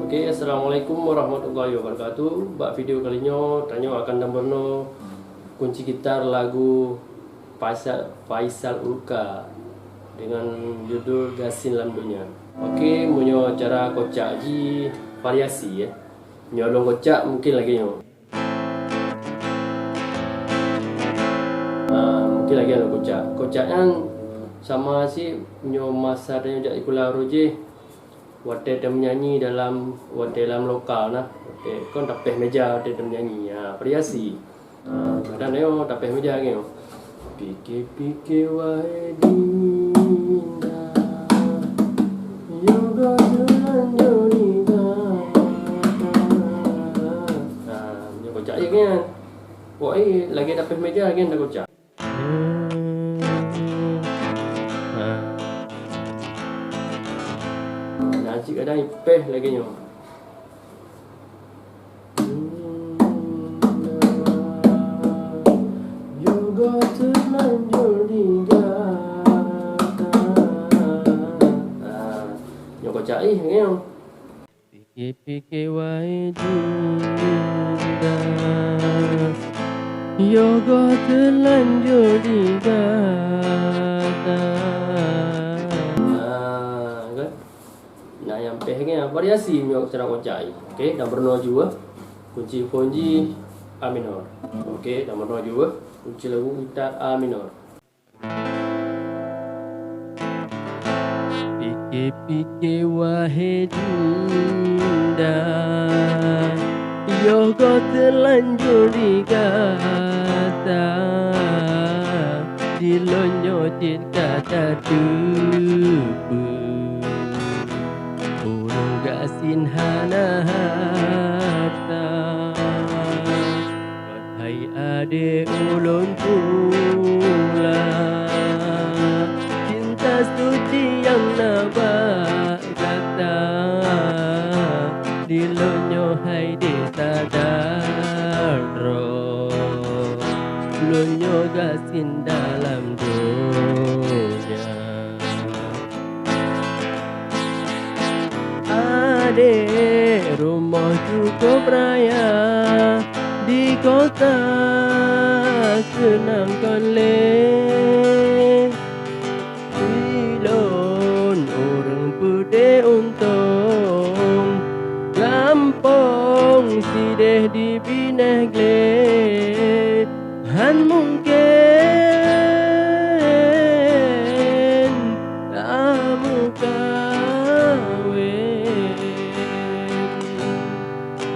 Okey, Assalamualaikum warahmatullahi wabarakatuh. Buat video kali ini tanya akan nombor kunci gitar lagu Faisal Ulka dengan judul Gasin Lam Dunia. Okey, punya cara kocak ji variasi ya. Nyolong kocak mungkin lagi nyo. Mungkin lagi ada kocak. Kocaknya sama si nyo masa dan jak ikula roje. Wate dia menyanyi dalam lokal nah. Okey, kon tapeh meja wate dia menyanyi. Variasi. Kadang neo tapeh meja ke. Pike wae dinda. Yoga jalan joniga. Nyo kocak je kan. Woi, lagi tapeh meja kan dah kocak. Cik ada ipeh lagi nyo. Yoga terlanjur digata. Nyo kocak nyo. Pikir wae dinda. Yoga terlanjur digata. Nah, yang pehnya variasi miok cara kocak. Okey, nombor 0 juga. Kunci fonji A minor. Okey, nombor 0 juga. Kunci lagu gitar A minor. Pikir wahai dinda, yoga terlanjur digata, dilonyotin kata tubuh. Gasin hana harta, wahai adik ulun pula, cinta suci yang nabak kata, dilonyo hai desa daro, lonyo gasin dalam dunia. Adek rumah cukup raya di kota senang koleh, ilon orang putih untung gampang sideh di bineh gleh han mungkin kamu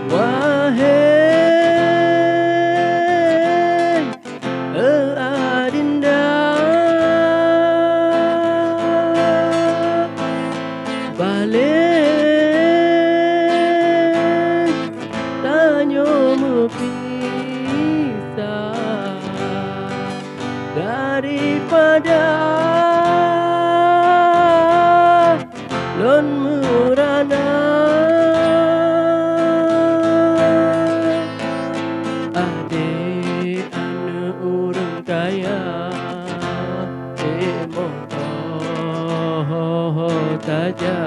wahai adinda, balik tanyamu pisah daripada lon murana. Adik anak orang kaya motor saja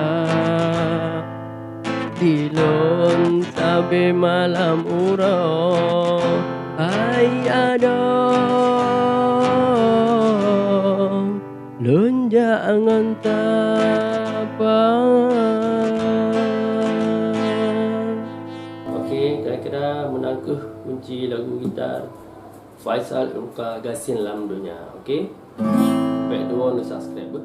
dilon sampai malam urang ai adong lon jangan tapang. Okey, kira-kira menangkuh kunci lagu gitar Faisal Ulka Gasin Lam Dunia. Okey, baik dua untuk subscribe.